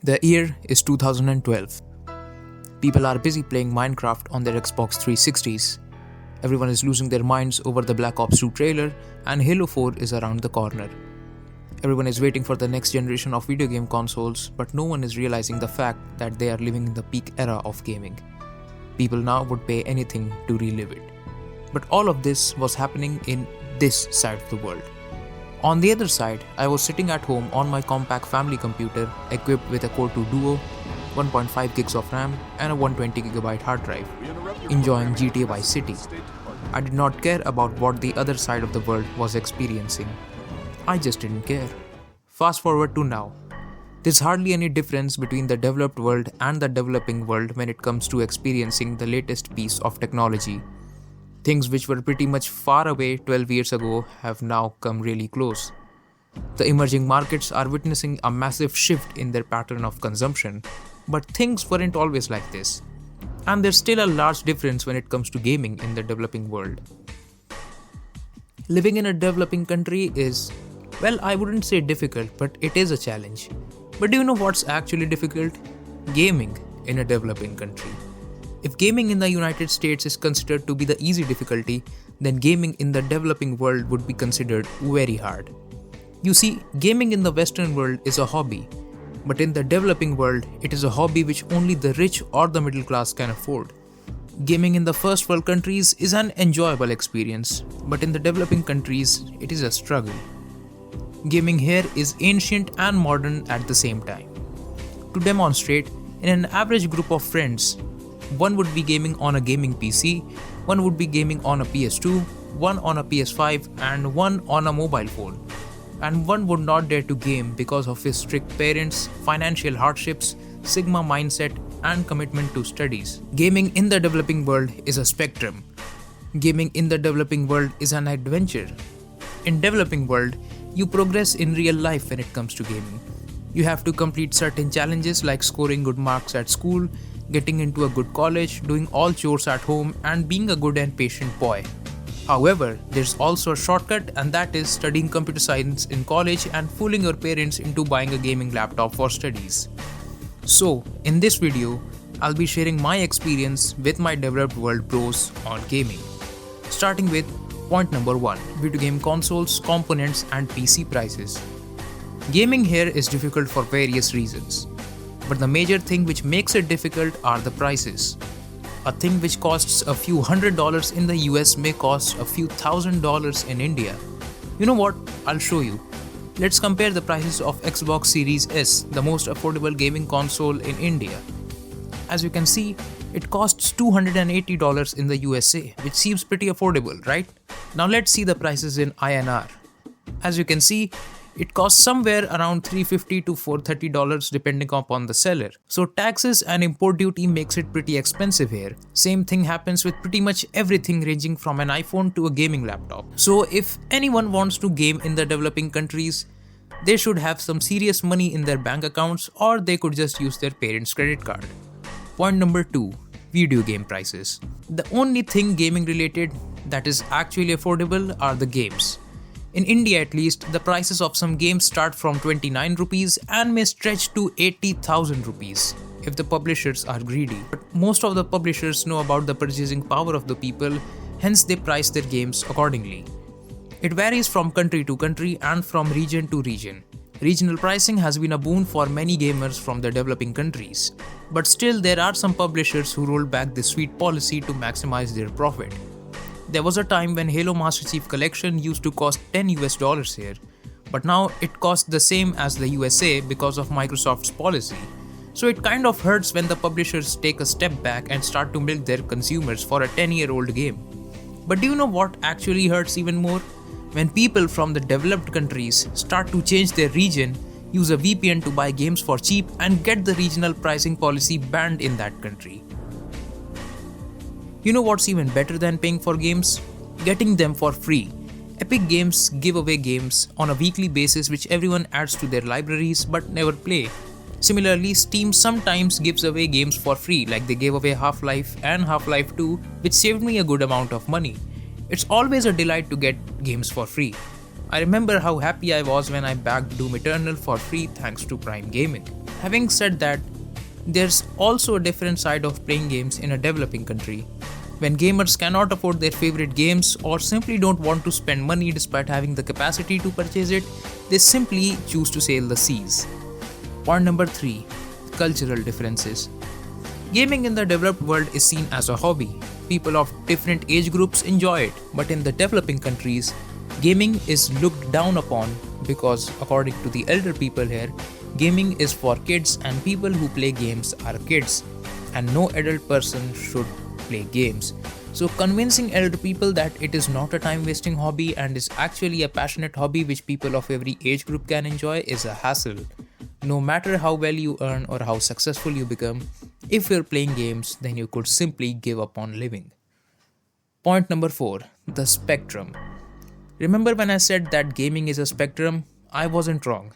The year is 2012. People are busy playing Minecraft on their Xbox 360s. Everyone is losing their minds over the Black Ops 2 trailer, and Halo 4 is around the corner. Everyone is waiting for the next generation of video game consoles, but no one is realizing the fact that they are living in the peak era of gaming. People now would pay anything to relive it. But all of this was happening in this side of the world. On the other side, I was sitting at home on my compact family computer equipped with a Core 2 Duo, 1.5 gigs of RAM and a 120GB hard drive, enjoying GTA Vice City. I did not care about what the other side of the world was experiencing. I just didn't care. Fast forward to now. There's hardly any difference between the developed world and the developing world when it comes to experiencing the latest piece of technology. Things which were pretty much far away 12 years ago have now come really close. The emerging markets are witnessing a massive shift in their pattern of consumption, but things weren't always like this. And there's still a large difference when it comes to gaming in the developing world. Living in a developing country is, well, I wouldn't say difficult, but it is a challenge. But do you know what's actually difficult? Gaming in a developing country. If gaming in the United States is considered to be the easy difficulty, then gaming in the developing world would be considered very hard. You see, gaming in the Western world is a hobby, but in the developing world, it is a hobby which only the rich or the middle class can afford. Gaming in the first world countries is an enjoyable experience, but in the developing countries, it is a struggle. Gaming here is ancient and modern at the same time. To demonstrate, in an average group of friends, one would be gaming on a gaming PC, one would be gaming on a PS2, one on a PS5 and one on a mobile phone. And one would not dare to game because of his strict parents, financial hardships, Sigma mindset and commitment to studies. Gaming in the developing world is a spectrum. Gaming in the developing world is an adventure. In developing world, you progress in real life when it comes to gaming. You have to complete certain challenges like scoring good marks at school, getting into a good college, doing all chores at home, and being a good and patient boy. However, there's also a shortcut, and that is studying computer science in college and fooling your parents into buying a gaming laptop for studies. So, in this video, I'll be sharing my experience with my developed world bros on gaming. Starting with point number 1, video game consoles, components, and PC prices. Gaming here is difficult for various reasons. But the major thing which makes it difficult are the prices. A thing which costs a few $100s in the US may cost a few $1,000s in India. You know what? I'll show you. Let's compare the prices of Xbox Series S, the most affordable gaming console in India. As you can see, it costs $280 in the USA, which seems pretty affordable, right? Now let's see the prices in INR. As you can see, it costs somewhere around $350 to $430 depending upon the seller. So taxes and import duty makes it pretty expensive here. Same thing happens with pretty much everything ranging from an iPhone to a gaming laptop. So if anyone wants to game in the developing countries, they should have some serious money in their bank accounts, or they could just use their parents' credit card. Point number 2, video game prices. The only thing gaming related that is actually affordable are the games. In India at least, the prices of some games start from 29 rupees and may stretch to 80,000 rupees if the publishers are greedy. But most of the publishers know about the purchasing power of the people, hence they price their games accordingly. It varies from country to country and from region to region. Regional pricing has been a boon for many gamers from the developing countries. But still, there are some publishers who rolled back this sweet policy to maximize their profit. There was a time when Halo Master Chief Collection used to cost $10 here, but now it costs the same as the USA because of Microsoft's policy. So it kind of hurts when the publishers take a step back and start to milk their consumers for a 10-year-old game. But do you know what actually hurts even more? When people from the developed countries start to change their region, use a VPN to buy games for cheap, and get the regional pricing policy banned in that country. You know what's even better than paying for games? Getting them for free. Epic Games give away games on a weekly basis which everyone adds to their libraries but never play. Similarly, Steam sometimes gives away games for free, like they gave away Half-Life and Half-Life 2, which saved me a good amount of money. It's always a delight to get games for free. I remember how happy I was when I backed Doom Eternal for free thanks to Prime Gaming. Having said that, there's also a different side of playing games in a developing country. When gamers cannot afford their favorite games or simply don't want to spend money despite having the capacity to purchase it, they simply choose to sail the seas. Point number 3. Cultural differences. Gaming in the developed world is seen as a hobby. People of different age groups enjoy it, but in the developing countries, gaming is looked down upon because, according to the elder people here, gaming is for kids and people who play games are kids, and no adult person should play games. So convincing elder people that it is not a time-wasting hobby and is actually a passionate hobby which people of every age group can enjoy is a hassle. No matter how well you earn or how successful you become, if you're playing games, then you could simply give up on living. Point number 4. The spectrum. Remember when I said that gaming is a spectrum? I wasn't wrong.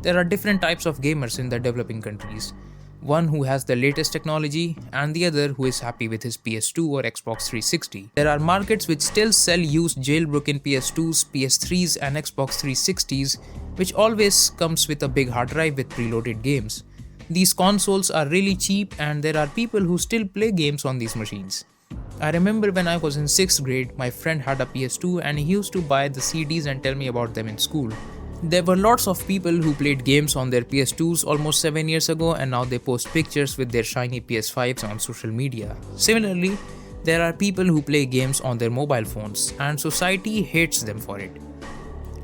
There are different types of gamers in the developing countries. One who has the latest technology and the other who is happy with his PS2 or Xbox 360. There are markets which still sell used jailbroken PS2s, PS3s and Xbox 360s, which always comes with a big hard drive with preloaded games. These consoles are really cheap and there are people who still play games on these machines. I remember when I was in 6th grade, my friend had a PS2 and he used to buy the CDs and tell me about them in school. There were lots of people who played games on their PS2s almost 7 years ago and now they post pictures with their shiny PS5s on social media. Similarly, there are people who play games on their mobile phones and society hates them for it.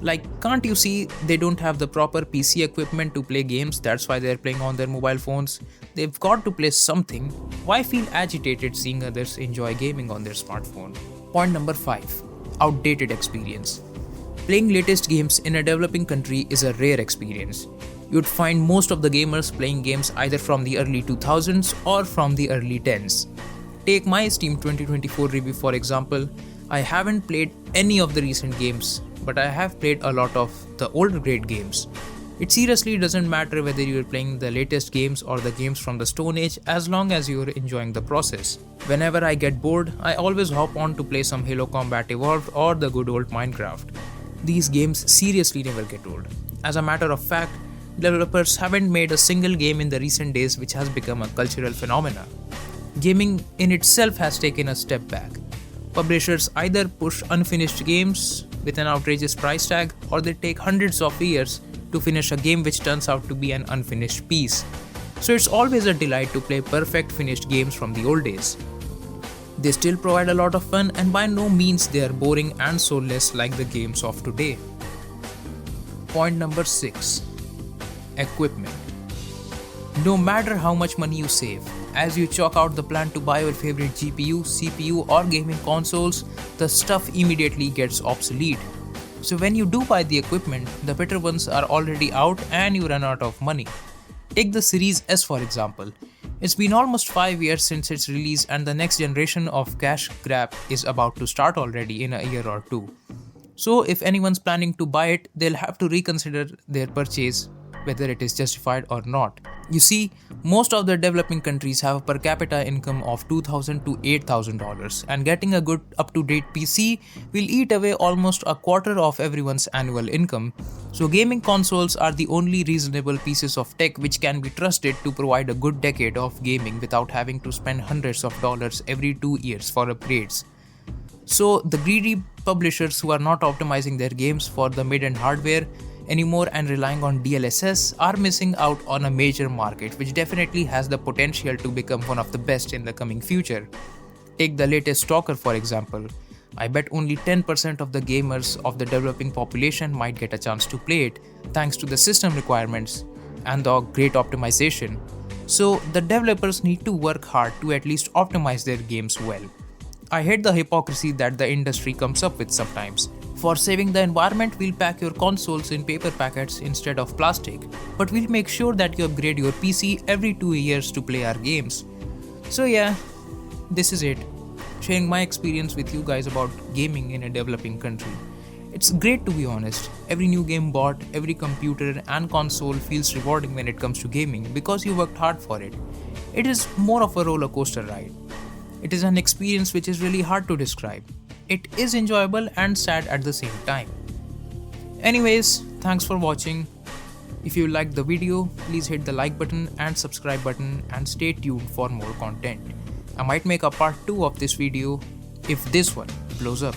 Like, can't you see they don't have the proper PC equipment to play games, that's why they're playing on their mobile phones? They've got to play something. Why feel agitated seeing others enjoy gaming on their smartphone? Point number 5. Outdated experience. Playing latest games in a developing country is a rare experience. You'd find most of the gamers playing games either from the early 2000s or from the early 10s. Take my Steam 2024 review for example. I haven't played any of the recent games, but I have played a lot of the older great games. It seriously doesn't matter whether you're playing the latest games or the games from the Stone Age as long as you're enjoying the process. Whenever I get bored, I always hop on to play some Halo Combat Evolved or the good old Minecraft. These games seriously never get old. As a matter of fact, developers haven't made a single game in the recent days which has become a cultural phenomenon. Gaming in itself has taken a step back. Publishers either push unfinished games with an outrageous price tag or they take hundreds of years to finish a game which turns out to be an unfinished piece. So it's always a delight to play perfect finished games from the old days. They still provide a lot of fun and by no means they are boring and soulless like the games of today. Point number 6. Equipment. No matter how much money you save, as you chalk out the plan to buy your favorite GPU, CPU or gaming consoles, the stuff immediately gets obsolete. So when you do buy the equipment, the better ones are already out and you run out of money. Take the Series S for example. It's been almost 5 years since its release and the next generation of cash grab is about to start already in a year or two. So if anyone's planning to buy it, they'll have to reconsider their purchase, whether it is justified or not. You see, most of the developing countries have a per capita income of $2,000 to $8,000 and getting a good up-to-date PC will eat away almost a quarter of everyone's annual income. So gaming consoles are the only reasonable pieces of tech which can be trusted to provide a good decade of gaming without having to spend hundreds of dollars every 2 years for upgrades. So the greedy publishers who are not optimizing their games for the mid-end hardware anymore and relying on DLSS are missing out on a major market which definitely has the potential to become one of the best in the coming future. Take the latest Stalker for example. I bet only 10% of the gamers of the developing population might get a chance to play it thanks to the system requirements and the great optimization. So the developers need to work hard to at least optimize their games well. I hate the hypocrisy that the industry comes up with sometimes. For saving the environment, we'll pack your consoles in paper packets instead of plastic, but we'll make sure that you upgrade your PC every 2 years to play our games. So yeah, this is it. Sharing my experience with you guys about gaming in a developing country. It's great to be honest. Every new game bought, every computer and console feels rewarding when it comes to gaming because you worked hard for it. It is more of a roller coaster ride. It is an experience which is really hard to describe. It is enjoyable and sad at the same time. Anyways, thanks for watching. If you liked the video, please hit the like button and subscribe button and stay tuned for more content. I might make a part 2 of this video if this one blows up.